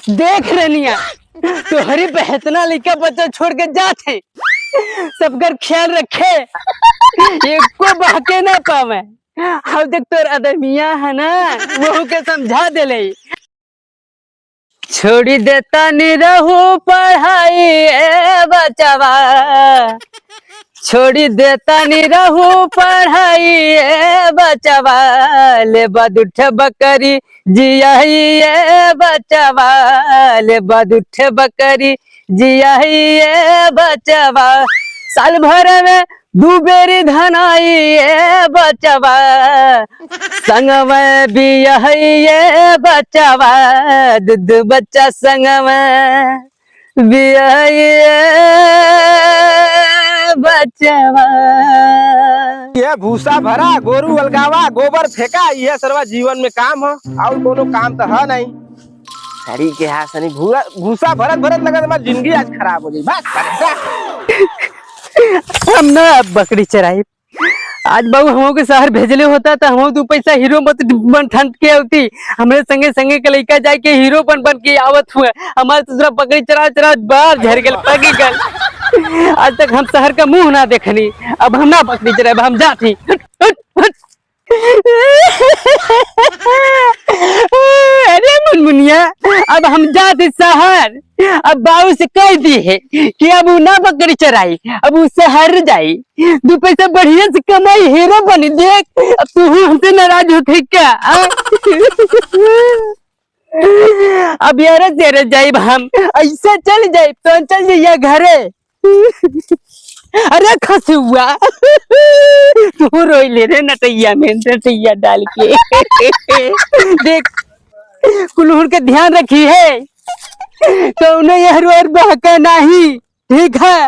देख रनिया तोहरी पे इतना लड़का बच्चा छोड़ के जाते सबकर ख्याल रखे एको बहके ना पावे। अब देख तोर अदमिया है ना वो के समझा देले छोड़ी देता नहीं रहू पढ़ाई ए बचवा छोड़ी देता नहीं रहू पढ़ाई ए बचवा ले बद उठ बकरी जियाई ए बचवा ले बद उठ बकरी जियाई ए बचवा साल भर में दू बेरी धनाई ए बचवा संग में बियाई ए बचवा दूध बच्चा संग में बियाई बचवा। यह भूसा भरा गोरू अलगावा गोबर फेंका यह सर्वा जीवन में काम हो और कोनो काम तो है नहीं। सड़ी के हाथ सनी भूसा भरत भरत लगा हमारी जिंदगी आज खराब हो गई। हम ना बकरी चराई आज बाबू हमो के शहर भेजले होता तो हम दू पैसा हीरो मत बन ठंड के होती हमरे संगे संगे के लइका जाए के हीरो बन के आवत हुए हमारे दूसरा बकरी चरा चरा बाहर झड़ गल पगी गल। आज तक हम शहर का मुंह ना देखनी अब हम ना बकरी चराए हम जाती। अरे मुनमुनिया अब हम जाते शहर अब बाबू से कह दी है कि अब वो ना बकरी चराई अब वो शहर जाई दो पैसा बढ़िया से कमाई हीरो बनी देख अब तू हमसे नाराज होते क्या अब यार तेरे जाए हम ऐसा चल जाए तो चल जाइए घरे। अरे खस हुआ तू रोई ले रे नटैया में नटैया डाल के देख कुल्हड़ के ध्यान रखी है तो उन्हें यह रोर बहका नहीं ठीक है।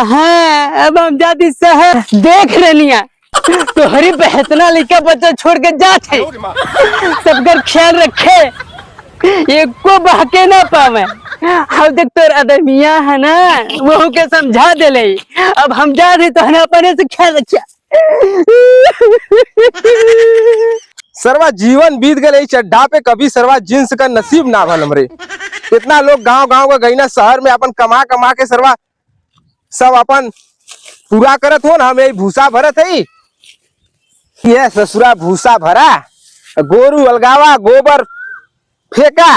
हाँ अब हम जाती शहर देख रनिया तोहरी पे इतना लड़का बच्चा छोड़ के जाते सबकर ख्याल रखे एको बहके ना पावे। अब देख तोर अदमिया है ना वो के समझा देले अब हम जा रहे तो अपने से ख्याल रखिया। सर्वा जीवन बीत गए चड्ढा पे कभी सर्वा जिन्स का नसीब ना भल हमरे। इतना लोग गांव गांव का गईना शहर में अपन कमा कमा के सर्वा सब अपन पूरा करत हो ना हम यही भूसा भरत है ये ससुरा भूसा भरा गोरू अलगावा गोबर फेंका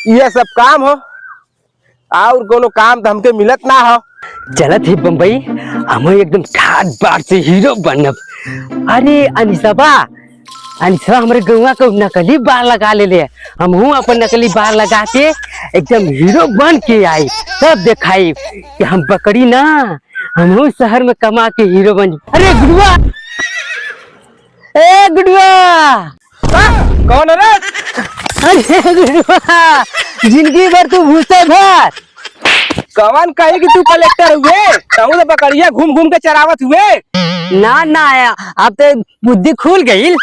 ये सब काम हो और कोनो काम तो हमके मिलत ना हो। चलत ही बम्बई हम एकदम ठाट बाट से हीरो बनब। अरे अनिसबा अनिसबा हमारे गौवा को नकली बाल लगा ले हम अपन नकली बाल लगा के एकदम हीरो बन के आई तब दिखाई कि हम बकरी ना हम शहर में कमा के हीरो बन। अरे गुडुआ ए गुडुआ कौन है रे? अरे गुडुआ जिंदगी भर तू भूसा भर कवन कहे कि तू कलेक्टर हुए तो बकरिया घूम घूम के चरावत हुए ना ना आया अब तो बुद्धि खुल गई।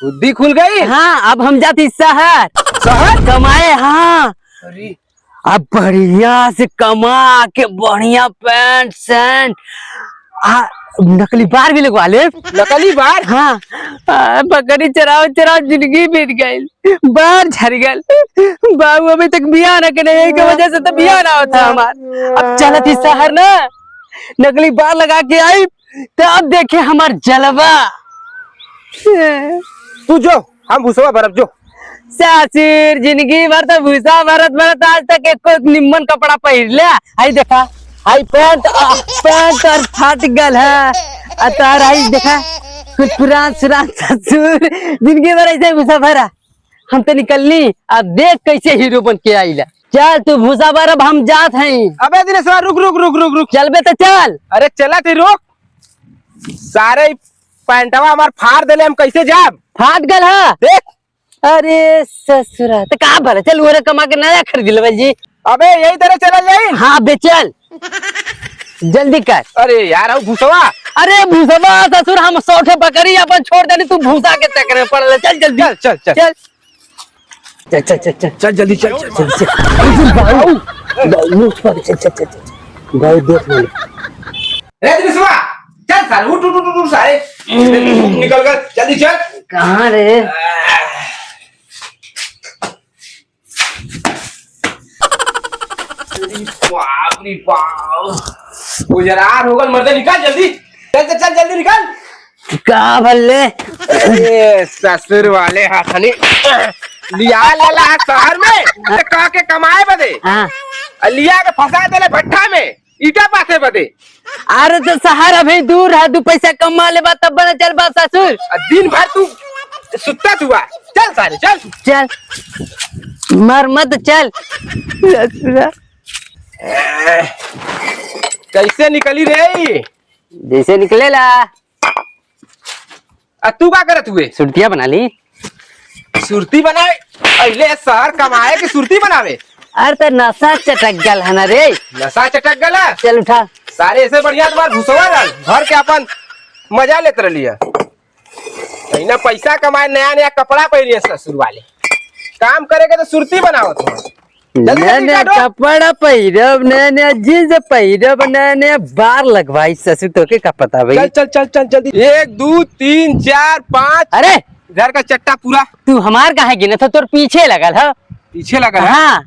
बुद्धि खुल गई? हाँ अब हम जाती शहर शहर कमाए। हाँ अब बढ़िया से कमा के बढ़िया पैंट शर्ट नकली बार भी लगवा ले। नकली बार? हाँ बकरी चराओ चराओ जिंदगी बीत गई बाहर झड़ गल बाबू अभी तक बियाह न करे यही की वजह से तो बियाह ना होता हमार। अब चलती शहर ना नकली बार लगा के आई तो अब देखे हमार जलवा। तू जो हम भूसवा भरब जो सासुर जिंदगी भर तो भूसा भरत भरत आज तक एक निम्मन कपड़ा पहन ले आई देखा आई पैंट और फाट गल है अतार आई देखा कुछ पुरान सुरान ससुर जिंदगी भर ऐसे भूसा भरा हम तो निकलनी अब देख कैसे हीरो बन के आई ला। चल तू भूसा भर अब हम जात हैं। अबे दिनेशवा रुक रुक रुक रुक रुक चल बे तो चल। अरे चला थे रुक सारे पैंटवा हमार फाड़ देले हम कैसे जाब? फाट गल है देख। अरे ससुरा तो कहाँ भला चल वो कमा के नया खरीद ले जी। अबे यही तरह चला जाए। हाँ बे चल जल्दी कर। अरे यार अब भूसवा अरे भूसवा ससुर हम सौठे बकरी अपन छोड़ देनी तू भूसा के चक्कर में पड़ ले। चल जल्दी चल चल चल चल चल चल चल चल चल जल्दी चल चल चल चल देख ले। ए दिनेशवा चल सारे उठ उठ उठ सारे निकल कर जल्दी चल। कहाँ रे बाप रे बाप, गुजरार होगल मर्दे, निकाल जल्दी, चल चल चल जल्दी निकाल। का भले अरे ससुर वाले हाथनी लिया लला शहर में का के कमाए बदे, हाँ लिया के फंसा देले भट्ठा में ईटा पाथे बदे। अरे तो शहर अभी दूर है, 2 पैसा कमा ले तब बना चल बा ससुर। दिन भर तू सुता हुआ, चल सारे चल चल मर मत चल। ससुरा कैसे निकली रे? जैसे निकले ला। तू क्या करत हुए? सुर्तियां बना ली। सुरती बनाए अले शहर कमाए की सुरती बनावे? अरे तो नशा चटक गल है ना रे। नशा चटक गला। चल उठा। सारे ऐसे बढ़िया तुम्हार घुसवा रहा घर के अपन मजा लेते रहिए। ना पैसा कमाए, नया नया कपड़ा पहनिए ससुर वाले, काम करेगा तो सुरती बनाओ तुम। नया नया कपड़ा पहिरब, नया नया जींस पहिरब, नया नया बार लगवाई ससुर, तो के का पता भाई। चल चल चल चल जल्दी। 1 2 3 4 5। अरे इधर का चट्टा पूरा तू हमार कहा गिना था, तोर पीछे लगल है। पीछे लगा है? हाँ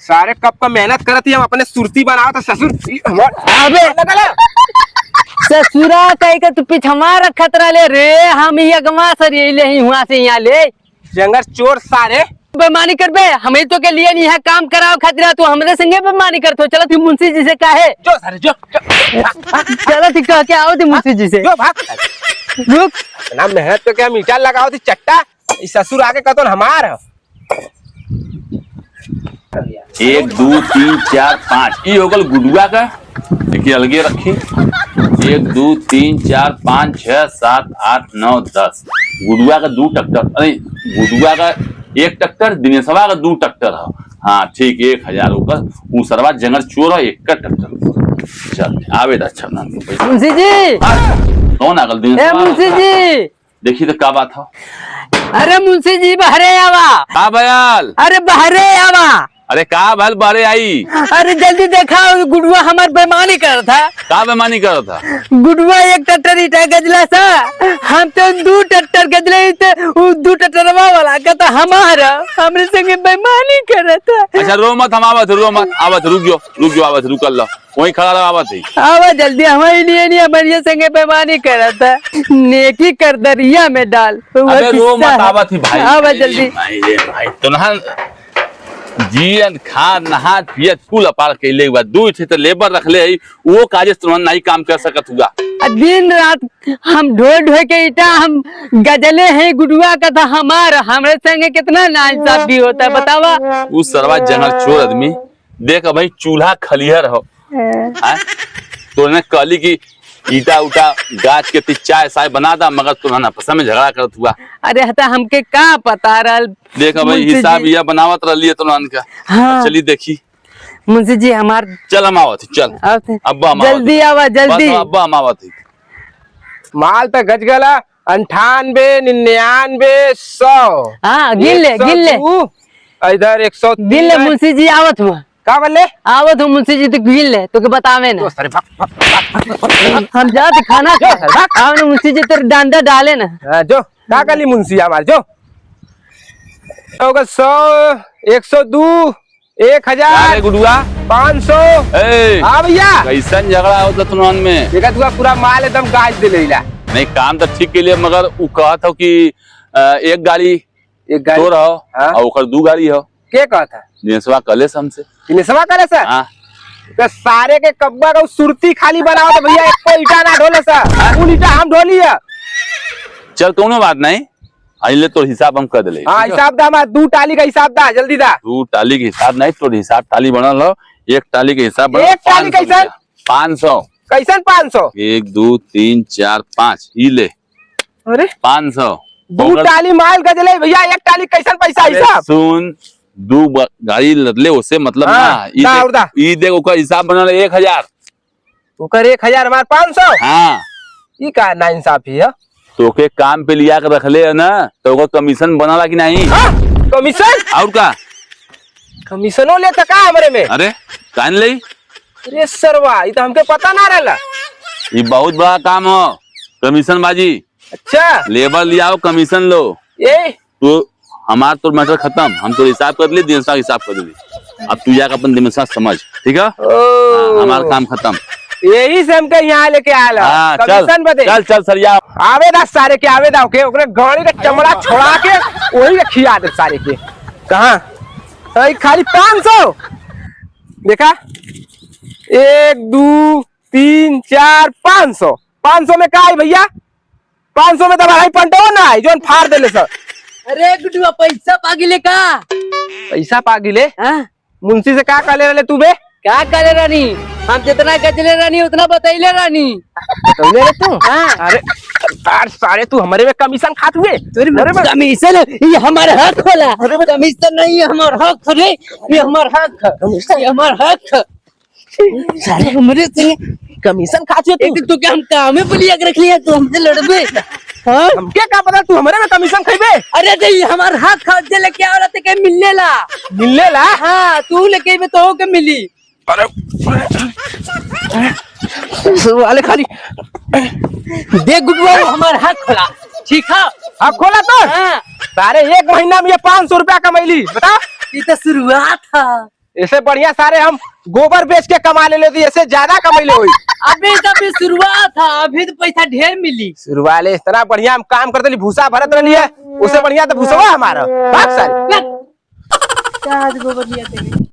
सारे कब का मेहनत करती हम अपने सुरती बनाओ तो ससुर अबे ससुरा कहीं का तू पिछमा रखत रहे रे। हम ये गमा सर ले हुआ से यहाँ ले जंगल चोर सारे बेमानी करबे। हमें तो के लिए नहीं है काम कराओ खातिर, तू हमरे संगे बेमानी करतो। चलो तू मुंशी जी से काहे जो सारे जो चलो ठीक कह के आओ थे मुंशी जी से। जो भाग रुक ना मेहनत तो क्या मीठा लगाओ थी चट्टा, इस ससुर आके कहतो हमार 1 2 3 4 5 ये होगल गुडुआ का। देखिए अलगे रखी। 1 2 3 4 5 6 7 8 9 10 गुडुआ का 2 ट्रैक्टर। अरे गुडुआ का 1 ट्रैक्टर, दिनेशवा का 2 ट्रैक्टर है। हाँ ठीक, 1000 होकर वो सरवा जंगल चोर है 1 का ट्रैक्टर। चल आवे अच्छा ना मुंशी जी। कौन आगल ए मुंशी जी देखी तो क्या बात है? अरे मुंशी जी बहरे आवा। का बयाल? अरे बहरे आवा। अरे का भल बारे आई? अरे जल्दी देखा, गुडुआ हमार बेमानी कर था। का बेमानी कर था? गुडुआ 1 ट्रैक्टर ईटा गजला सा, हम तो 2 ट्रैक्टर गजले, तो 2 ट्रैक्टरवा वाला का तो हमारा हमरे संगे बेमानी कर था। अच्छा रो मत, हम आवत रो मत, आवत रुक जो आवत रुकल लो, वहीं खड़ा रहो आवत ही। आवा जल्दी, हमारे लिए नहीं हमारे संगे बेमानी कर था। नेकी कर दरिया में डाल। अबे रो मत, आवत ही भाई। आवा जल्दी। भाई तो ना जियन खा नहा पियत कुल अपार कैले के बाद 2 ठे तो लेबर रख ले, वो काजेस तुम नहीं काम कर सकत हुआ। दिन रात हम ढो के ईटा हम गजले हैं गुडुआ का था हमारा, हमरे संगे कितना नाइंसाफ भी होता है बतावा। उस सरवा जंगल चोर आदमी देख भाई, चूल्हा खलिहर हो तो ने कहली की ईटा उटा गाछ के चाय साय बना दा, मगर तुम्हारा आपस में झगड़ा करत हुआ। अरे हता हमके का पता रहल। देख भाई हिसाब यह बनावत रही तो हाँ। चली देखी मुंशी जी हमार चल हम आवत चल अब्बा जल्दी आवा जल्दी। अब्बा हम आवत माल तो गज गला 98 99 100। हाँ गिन ले इधर 100 गिन ले मुंशी जी आवत हुआ। का बोले आवत हो मुंशी जी तो गिन ले, तो के बतावे ना। हम जाते खाना आओ ना मुंशी जी, तेरे डांडा डाले ना। जो का कली मुंशी हमार जो 100 102 1000 गुडुआ 500। हाँ भैया कैसन झगड़ा होता तुम में? देखा तुआ पूरा माल एकदम गाज दे लेला। नहीं काम तो ठीक के लिए, मगर वो कहत हो कि एक गाड़ी तो रहो और 2 गाड़ी हो। के कहता दिनेशवा कले हमसे दिनेशवा करे सर। हाँ तो सारे के कब्बा का सुरती खाली बनाओ तो भैया एक को ईटा ना ढोले सर, वो ईटा हम ढोली है। चल कोनो बात नहीं, अइले तो हिसाब हम कर दे। हाँ हिसाब दा, 2 टाली का हिसाब दा जल्दी दा। 2 टाली के हिसाब नहीं, तो हिसाब टाली बनल हो। 1 टाली के हिसाब एक टाली कैसन? 500 कैसन 500? 1 2 3 4 5 ई ले। अरे 500 2 टाली माल गजले भैया, 1 टाली कैसन पैसा हिसाब? सुन 2 गाड़ी लदले उससे मतलब ना, ई देख ओकर हिसाब बनल 1000, ओकर 1000 हमार 500। हाँ ई का ना इंसाफी है। तो के काम पे लिया के रख ले है ना, तो ओकर कमीशन बनला कि नहीं? कमीशन और का कमीशनो ले का हमरे में? अरे कान ले। अरे सरवा ई तो हमके पता ना रहला। ये बहुत बड़ा काम हो कमीशन बाजी। अच्छा लेबर लियाओ कमीशन लो। ये तो हमार तो मैटर खत्म, हम तो हिसाब कर लिए, दिन हिसाब कर दी। अब तू जाकर अपन दिमाग से समझ, ठीक है? हमारा काम खत्म। यही से हमके यहाँ लेके आयल हाँ, चल कमीशन बदे। चल चल सरिया। आवेदा सारे के आवेदा के ओकरे गाड़ी के चमड़ा छोड़ा के वही के खिया दे सारे के। कहाँ अरे खाली 500 देखा 1 2 3 4 500 500 में का है भैया? 500 में तो भाई पंटो ना है जोन फाड़ देले सर। अरे गुडुआ पैसा पागिले का? पैसा पागिले हाँ मुंशी से का कहले रहे तू बे? क्या करे रानी? हम जितना गजले रानी उतना बतैले रानी। कहले रे तू? हाँ। अरे यार सारे तू हमारे में कमीशन खात हुए। कमीशन ये हमारा हक होला। कमीशन नहीं है हमारा हक रे, ये हमारा हक है, ये हमारा हक है। सारे हमारे से कमीशन खात हुए एक तो क्या हम काम में बुलिया रख लिया तो हमसे लड़बे? हाँ हमके का पता तू हमारे में कमीशन खइबे? अरे तो ये हमारा हक है, जे लेके आवला ते के मिलने ला। मिलने ला? हाँ तू लेके में तो के मिली। अरे वाले खाली देख गुडुआ हमारा हक होला, ठीक है? अब खोला तो हाँ सारे 1 महीना में ये 500 रुपया कमैली बता। ये तो शुरुआत है। इससे बढ़िया सारे हम गोबर बेच के कमा ले लेते, ऐसे ज्यादा कमैले हुई। अभी तो अभी शुरुआत है, अभी तो पैसा ढेर मिली। शुरुआत इतना बढ़िया हम काम करते ली, भूसा भरत रही है, उससे बढ़िया तो भूसवा हमारा बात सारी। क्या गोबर लिया तेरे?